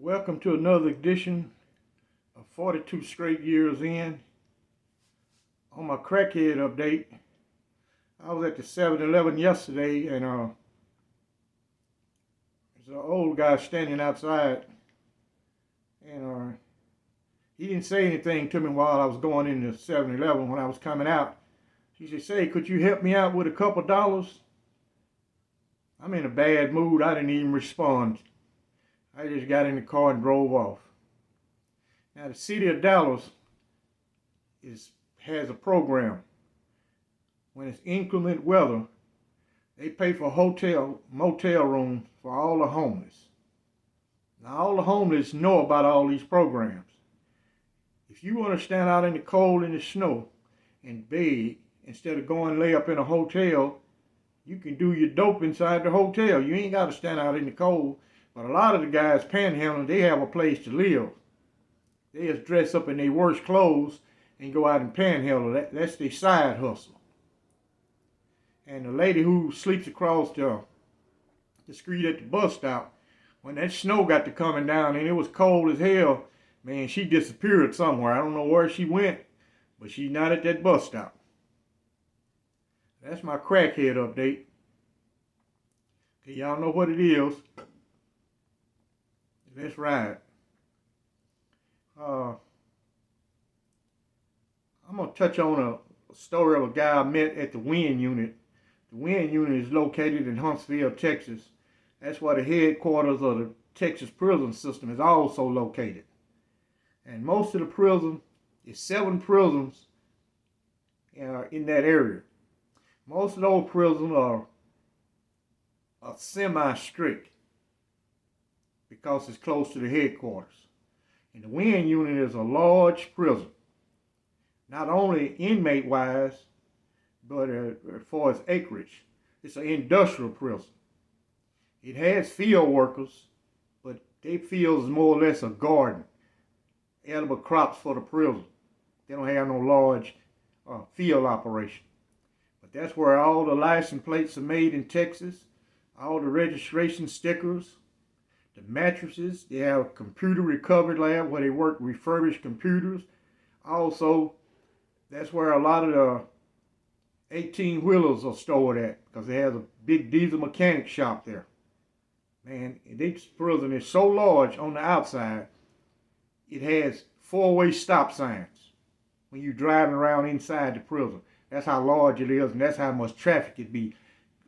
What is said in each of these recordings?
Welcome to another edition of 42 Straight Years In. On my crackhead update, I was at the 7-Eleven yesterday and there's an old guy standing outside and he didn't say anything to me while I was going into 7-Eleven. When I was coming out, he said, "Say, could you help me out with a couple dollars?" I'm in a bad mood. I didn't even respond. I just got in the car and drove off. Now the city of Dallas has a program. When it's inclement weather, they pay for motel rooms for all the homeless. Now all the homeless know about all these programs. If you want to stand out in the cold and the snow and beg instead of going lay up in a hotel, you can do your dope inside the hotel. You ain't got to stand out in the cold. But a lot of the guys panhandling, they have a place to live. They just dress up in their worst clothes and go out and panhandle. That's their side hustle. And the lady who sleeps across the street at the bus stop, when that snow got to coming down and it was cold as hell, man, she disappeared somewhere. I don't know where she went, but she's not at that bus stop. That's my crackhead update. Okay, y'all know what it is. Let's ride. I'm going to touch on a story of a guy I met at the Wind Unit. The Wind Unit is located in Huntsville, Texas. That's where the headquarters of the Texas prison system is also located. And most of the prison is 7 prisons in that area. Most of those prisons are semi-strict because it's close to the headquarters. And the Wind Unit is a large prison, not only inmate-wise, but as far as acreage. It's an industrial prison. It has field workers, but their field is more or less a garden, edible crops for the prison. They don't have no large field operation. But that's where all the license plates are made in Texas, all the registration stickers, the mattresses. They have a computer recovery lab where they work refurbished computers. Also, that's where a lot of the 18-wheelers are stored at, because they have a big diesel mechanic shop there. Man, this prison is so large on the outside, it has 4-way stop signs when you're driving around inside the prison. That's how large it is, and that's how much traffic it be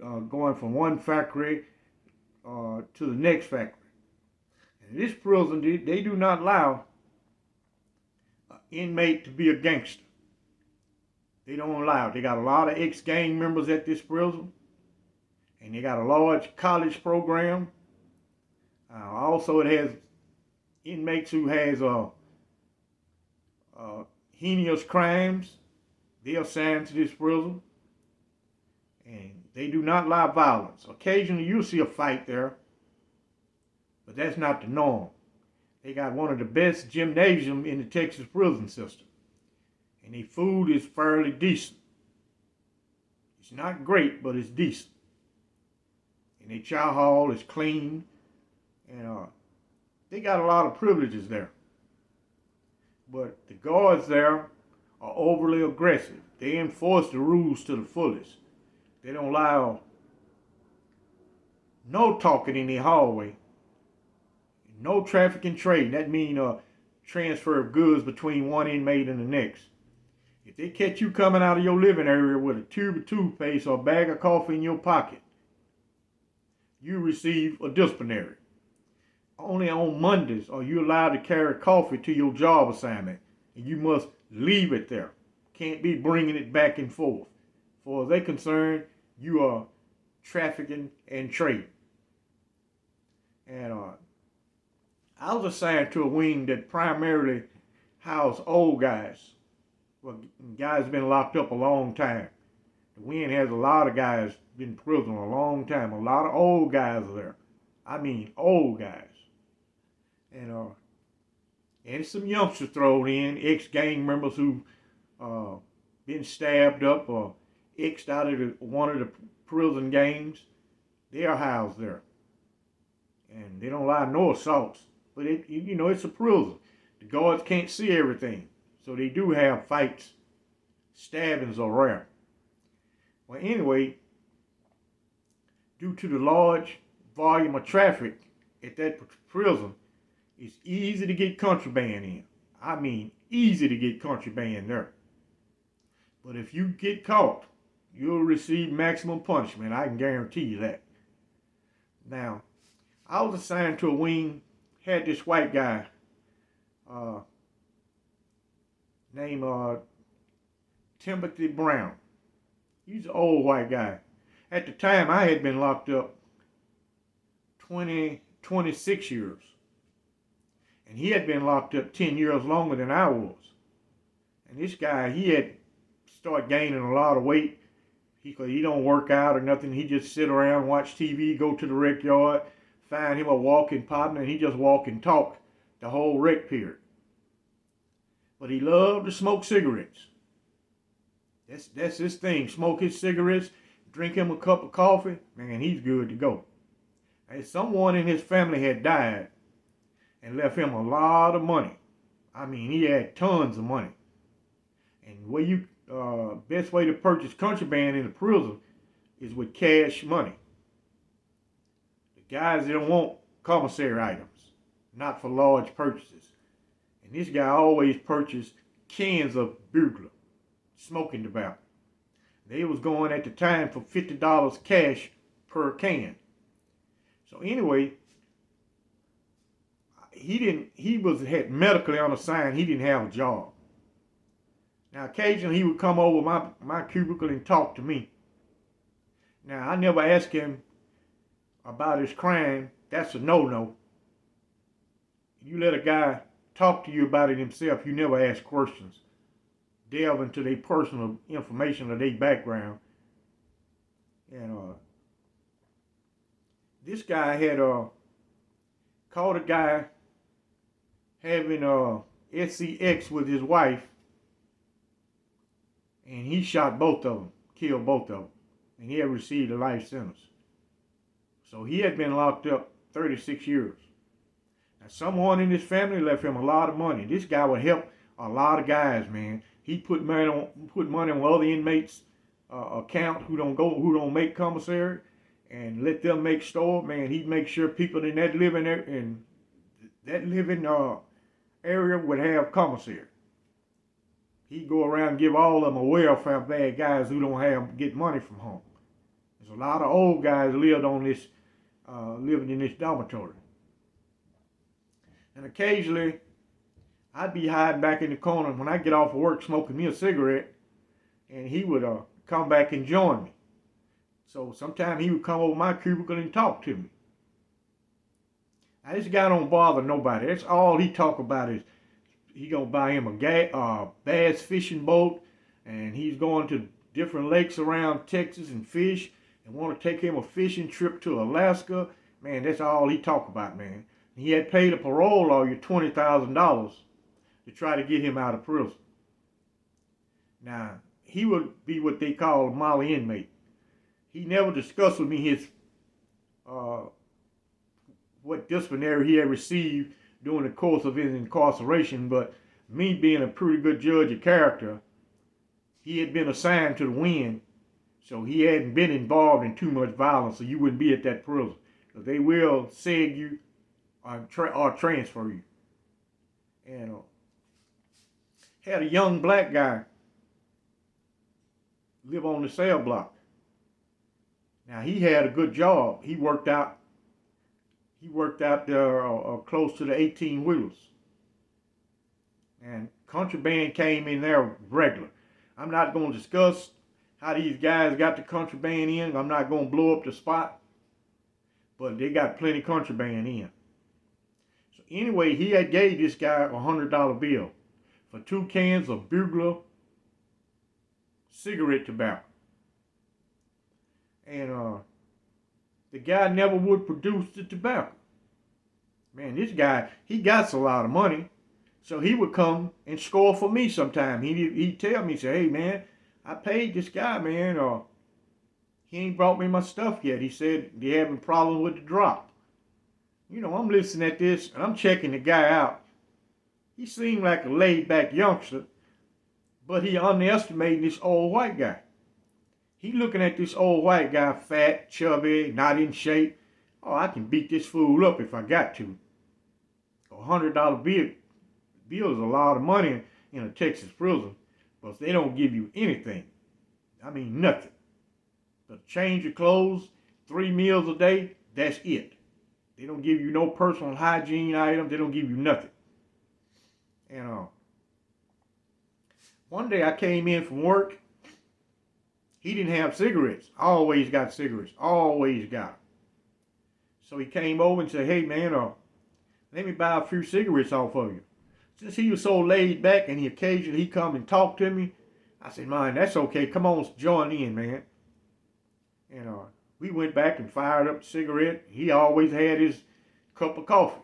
going from one factory to the next factory. In this prison, they do not allow an inmate to be a gangster. They don't allow it. They got a lot of ex-gang members at this prison, and they got a large college program. Also, it has inmates who has heinous crimes. They are assigned to this prison, and they do not allow violence. Occasionally, you'll see a fight there, but that's not the norm. They got one of the best gymnasiums in the Texas prison system. And their food is fairly decent. It's not great, but it's decent. And their chow hall is clean. And they got a lot of privileges there. But the guards there are overly aggressive. They enforce the rules to the fullest. They don't allow no talking in the hallway. No traffic and trade. That means transfer of goods between one inmate and the next. If they catch you coming out of your living area with a tube of toothpaste or a bag of coffee in your pocket, you receive a disciplinary. Only on Mondays are you allowed to carry coffee to your job assignment, and you must leave it there. Can't be bringing it back and forth. As far as they're concerned, you are trafficking and trading. And I was assigned to a wing that primarily housed old guys. Well, guys been locked up a long time. The wing has a lot of guys been in prison a long time. A lot of old guys are there. I mean, old guys. And some youngsters thrown in, ex-gang members who been stabbed up or X'd out of one of the prison gangs. They are housed there. And they don't allow no assaults. but it's a prison. The guards can't see everything, so they do have fights. Stabbings are rare. Well, anyway, due to the large volume of traffic at that prison, it's easy to get contraband in. I mean, easy to get contraband there. But if you get caught, you'll receive maximum punishment. I can guarantee you that. Now, I was assigned to a wing, had this white guy named Timothy Brown. He's an old white guy. At the time, I had been locked up 26 years. And he had been locked up 10 years longer than I was. And this guy, he had started gaining a lot of weight. He don't work out or nothing. He just sit around, watch TV, go to the rec yard, find him a walking partner, and he just walk and talk the whole rec period. But he loved to smoke cigarettes. That's his thing. Smoke his cigarettes, drink him a cup of coffee, man, he's good to go. And someone in his family had died and left him a lot of money. I mean, he had tons of money. And best way to purchase contraband in the prison is with cash money. The guys, they don't want commissary items, not for large purchases. And this guy always purchased cans of bugler, smoking tobacco. They was going at the time for $50 cash per can. So anyway, he had medically unassigned. He didn't have a job. Now occasionally he would come over my cubicle and talk to me. Now I never asked him about his crime. That's a no-no. You let a guy talk to you about it himself, you never ask questions. Delve into their personal information or their background. And this guy had caught a guy having SCX with his wife, and he shot both of them, killed both of them, and he had received a life sentence. So he had been locked up 36 years. Now someone in his family left him a lot of money. This guy would help a lot of guys, man. He put money on other inmates' account who don't make commissary, and let them make store. Man, he'd make sure people in that living area would have commissary. He'd go around and give all of them a welfare bad guys who don't get money from home. There's a lot of old guys living in this dormitory. And occasionally, I'd be hiding back in the corner when I get off of work smoking me a cigarette, and he would come back and join me. So sometimes he would come over my cubicle and talk to me. Now this guy don't bother nobody. That's all he talk about is he gonna buy him a bass fishing boat, and he's going to different lakes around Texas and fish, and want to take him a fishing trip to Alaska. Man, that's all he talk about, man. He had paid a parole lawyer $20,000 to try to get him out of prison. Now, he would be what they call a molly inmate. He never discussed with me his what disciplinary he had received during the course of his incarceration, but me being a pretty good judge of character, he had been assigned to the wing, so he hadn't been involved in too much violence, so you wouldn't be at that prison. Because they will seg you or transfer you. And had a young black guy live on the cell block. Now he had a good job. He worked out there close to the 18-wheelers. And contraband came in there regular. I'm not going to discuss how these guys got the contraband in. I'm not going to blow up the spot. But they got plenty of contraband in. So anyway, he had gave this guy a $100 bill for 2 cans of bugler cigarette tobacco. And the guy never would produce the tobacco. Man, this guy, he got a lot of money. So he would come and score for me sometime. He'd tell me, say, hey man, I paid this guy, man, he ain't brought me my stuff yet. He said they having problems with the drop. I'm listening at this and I'm checking the guy out. He seemed like a laid back youngster, but he underestimating this old white guy. He looking at this old white guy, fat, chubby, not in shape. Oh, I can beat this fool up if I got to. $100 bill is a lot of money in a Texas prison, but they don't give you anything. I mean, nothing. But change your clothes, 3 meals a day, that's it. They don't give you no personal hygiene items. They don't give you nothing. And one day I came in from work. He didn't have cigarettes. I always got cigarettes. Always got them. So he came over and said, hey, man, let me buy a few cigarettes off of you. Since he was so laid back and he come and talk to me, I said, man, that's okay. Come on, join in, man. And we went back and fired up the cigarette. He always had his cup of coffee.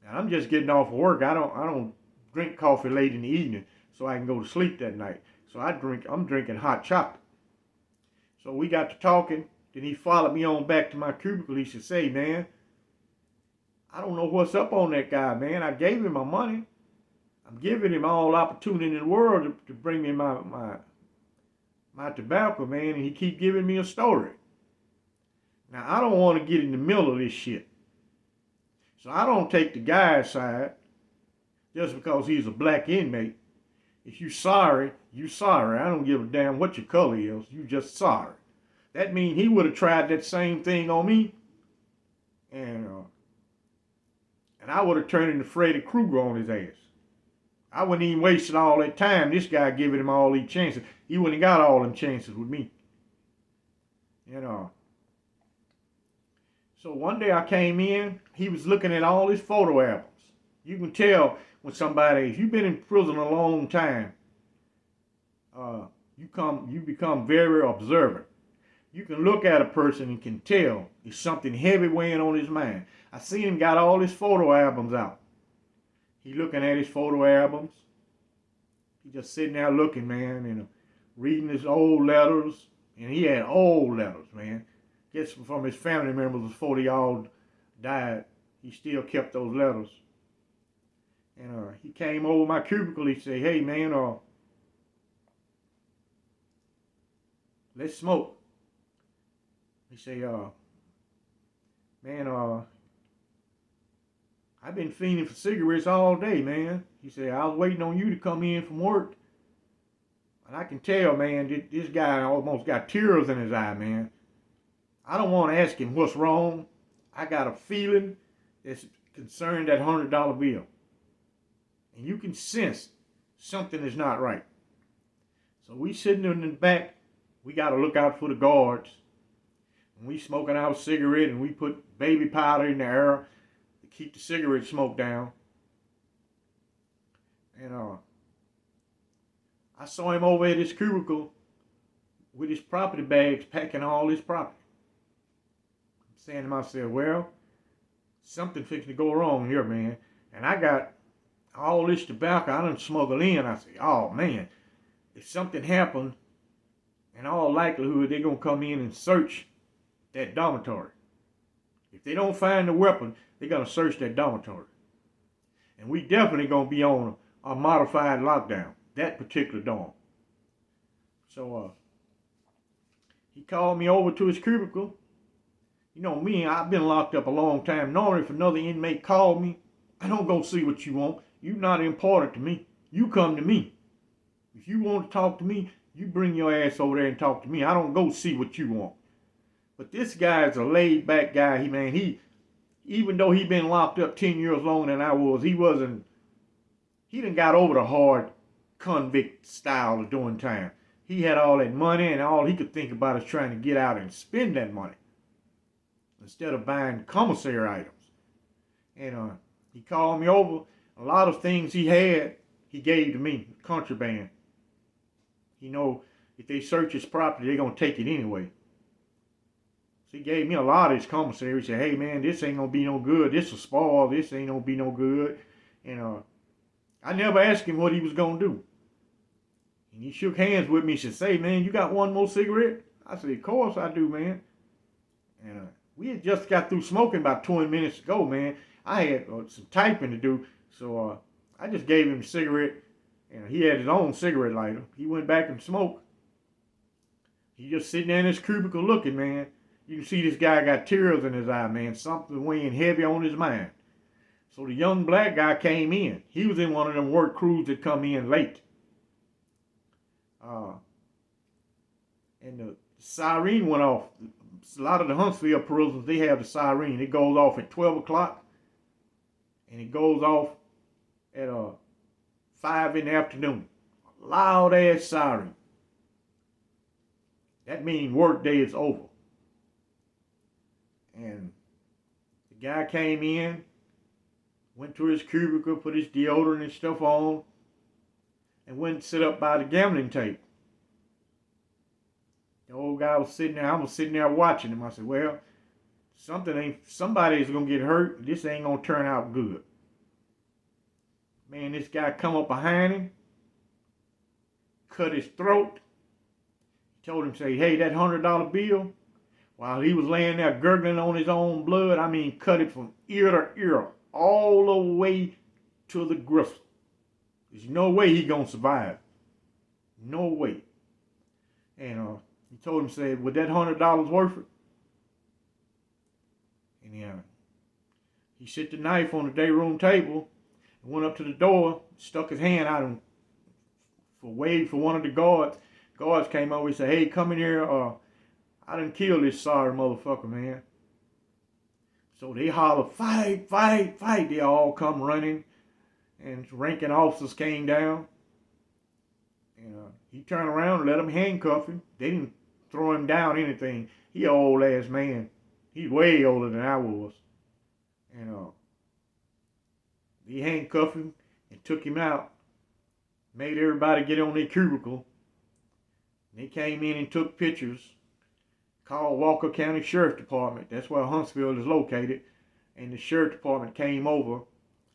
Now, I'm just getting off of work. I don't drink coffee late in the evening so I can go to sleep that night. So I'm drinking hot chocolate. So we got to talking. Then he followed me on back to my cubicle. He said, say, man, I don't know what's up on that guy, man. I gave him my money. I'm giving him all opportunity in the world to bring me my tobacco, man, and he keep giving me a story. Now, I don't want to get in the middle of this shit. So I don't take the guy's side just because he's a black inmate. If you sorry, you sorry. I don't give a damn what your color is. You just sorry. That means he would have tried that same thing on me. And I would have turned into Freddy Krueger on his ass. I wouldn't even wasted all that time. This guy giving him all these chances. He wouldn't have got all them chances with me. So one day I came in, he was looking at all his photo albums. You can tell when somebody, if you've been in prison a long time, you become very observant. You can look at a person and can tell there's something heavy weighing on his mind. I seen him got all his photo albums out. He looking at his photo albums. He just sitting there looking, man, and reading his old letters. And he had old letters, man. Guess from his family members before they all died. He still kept those letters. And he came over my cubicle. He said, hey, man, let's smoke. He said, man, I've been fiending for cigarettes all day, man. He said, I was waiting on you to come in from work. And I can tell, man, this guy almost got tears in his eye, man. I don't want to ask him what's wrong. I got a feeling that's concerned that $100 bill. And you can sense something is not right. So we sitting in the back. We got to look out for the guards. And we smoking our cigarette and we put baby powder in the air to keep the cigarette smoke down. And I saw him over at his cubicle with his property bags packing all his property. I'm saying to myself, well, something fixing to go wrong here, man. And I got all this tobacco I done smuggled in. I say, oh, man, if something happened, in all likelihood, they're going to come in and search that dormitory. If they don't find the weapon, they're going to search that dormitory. And we definitely going to be on a modified lockdown, that particular dorm. So he called me over to his cubicle. You know me, I've been locked up a long time. Normally if another inmate called me, I don't go see what you want. You're not important to me. You come to me. If you want to talk to me, you bring your ass over there and talk to me. I don't go see what you want. But this guy is a laid back guy. He even though he been locked up 10 years longer than I was, he done got over the hard convict style of doing time. He had all that money and all he could think about is trying to get out and spend that money instead of buying commissary items. And he called me over. A lot of things he had, he gave to me, contraband. You know, if they search his property, they're going to take it anyway. So he gave me a lot of his commissary. He said, hey, man, this ain't going to be no good. This will spoil. This ain't going to be no good. And I never asked him what he was going to do. And he shook hands with me. He said, say, man, you got one more cigarette? I said, of course I do, man. And We had just got through smoking about 20 minutes ago, man. I had some typing to do, so I just gave him a cigarette, and he had his own cigarette lighter. He went back and smoked. He just sitting there in his cubicle looking, man. You can see this guy got tears in his eye, man. Something weighing heavy on his mind. So the young black guy came in. He was in one of them work crews that come in late. And the siren went off. A lot of the Huntsville prisons, they have the siren. It goes off at 12 o'clock. And it goes off at 5 in the afternoon. Loud ass siren. That means work day is over. And the guy came in, went to his cubicle, put his deodorant and stuff on, and went and sit up by the gambling table. The old guy was sitting there. I was sitting there watching him. I said, well, somebody's going to get hurt. This ain't going to turn out good. Man, this guy come up behind him, cut his throat. He told him, say, hey, that $100 bill, while he was laying there gurgling on his own blood, I mean, cut it from ear to ear, all the way to the gristle. There's no way he gonna survive. No way. And he told him, said, was that $100 worth it? And he set the knife on the day room table and went up to the door, stuck his hand out and waved for one of the guards. Guards came over. He said, hey, come in here. I done killed this sorry motherfucker, man. So they hollered, fight, fight, fight. They all come running. And ranking officers came down. And he turned around and let them handcuff him. They didn't throw him down anything. He an old ass man. He's way older than I was. And they handcuffed him and took him out. Made everybody get on their cubicle. They came in and took pictures. Called Walker County Sheriff Department. That's where Huntsville is located. And the Sheriff Department came over,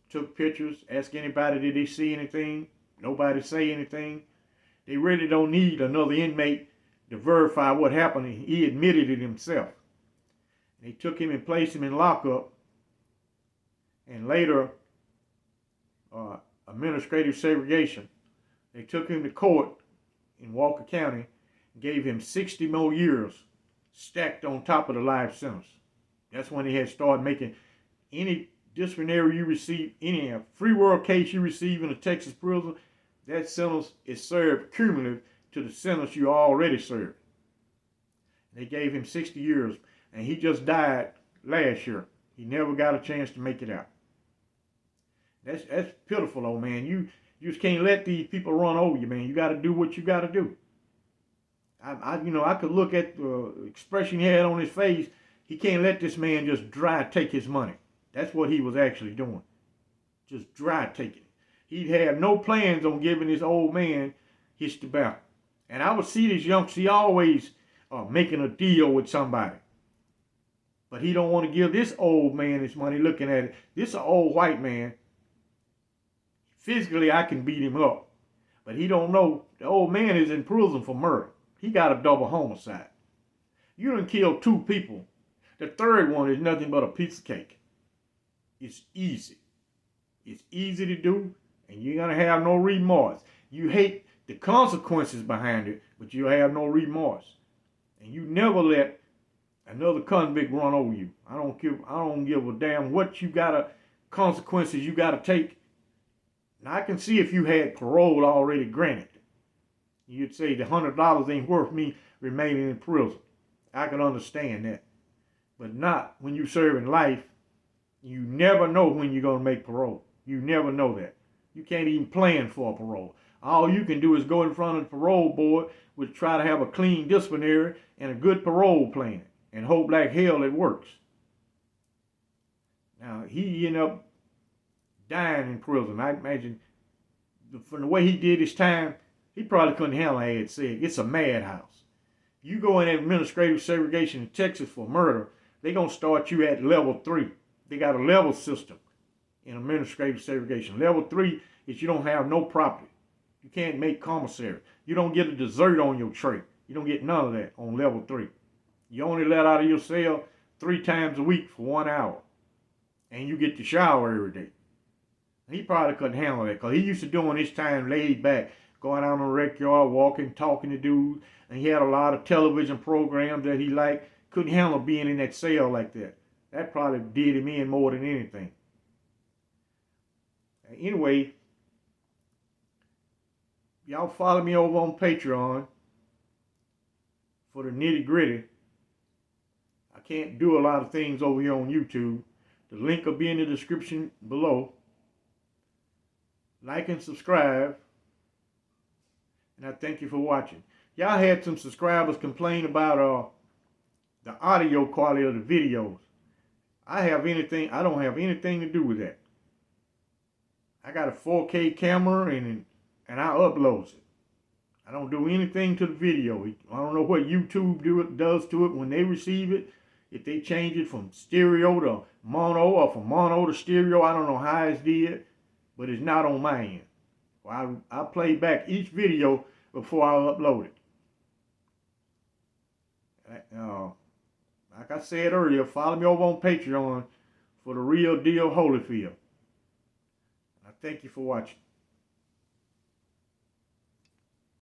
took pictures, asked anybody did they see anything. Nobody say anything. They really don't need another inmate to verify what happened. He admitted it himself. They took him and placed him in lockup. And later, administrative segregation. They took him to court in Walker County and gave him 60 more years stacked on top of the life sentence. That's when they had started making any disciplinary you receive, any free world case you receive in a Texas prison, that sentence is served cumulative to the sentence you already served. They gave him 60 years, and he just died last year. He never got a chance to make it out. That's pitiful, old man. You just can't let these people run over you, man. You got to do what you got to do. I could look at the expression he had on his face. He can't let this man just dry take his money. That's what he was actually doing. Just dry taking. He'd have no plans on giving this old man his tobacco. And I would see this youngster, he always making a deal with somebody. But he don't want to give this old man his money looking at it. This is an old white man. Physically, I can beat him up. But he don't know the old man is in prison for murder. He got a double homicide. You done killed 2 people. The third one is nothing but a piece of cake. It's easy. It's easy to do, and you're going to have no remorse. You hate the consequences behind it, but you have no remorse. And you never let another convict run over you. I don't give a damn what consequences you got to take. Now, I can see if you had parole already granted. You'd say the $100 ain't worth me remaining in prison. I can understand that. But not when you're serving life. You never know when you're going to make parole. You never know that. You can't even plan for a parole. All you can do is go in front of the parole board, which try to have a clean disciplinary and a good parole plan, and hope like hell it works. Now, he ended up dying in prison. I imagine from the way he did his time, he probably couldn't handle it. It said, it's a madhouse. You go in administrative segregation in Texas for murder, they're going to start you at level 3. They got a level system in administrative segregation. Level 3 is you don't have no property. You can't make commissary. You don't get a dessert on your tray. You don't get none of that on level 3. You only let out of your cell 3 times a week for 1 hour. And you get to shower every day. He probably couldn't handle that because he used to doing his time laid back, going out on the rec yard, walking, talking to dudes. And he had a lot of television programs that he liked. Couldn't handle being in that cell like that. That probably did him in more than anything. Anyway, y'all follow me over on Patreon for the nitty gritty. I can't do a lot of things over here on YouTube. The link will be in the description below. Like and subscribe. And I thank you for watching. Y'all had some subscribers complain about the audio quality of the videos. I don't have anything to do with that. I got a 4K camera and I upload it. I don't do anything to the video. I don't know what YouTube does to it when they receive it. If they change it from stereo to mono or from mono to stereo, I don't know how it's did, but it's not on my end. Well, I play back each video before I upload it. Like I said earlier, follow me over on Patreon for the real deal Holyfield. I thank you for watching.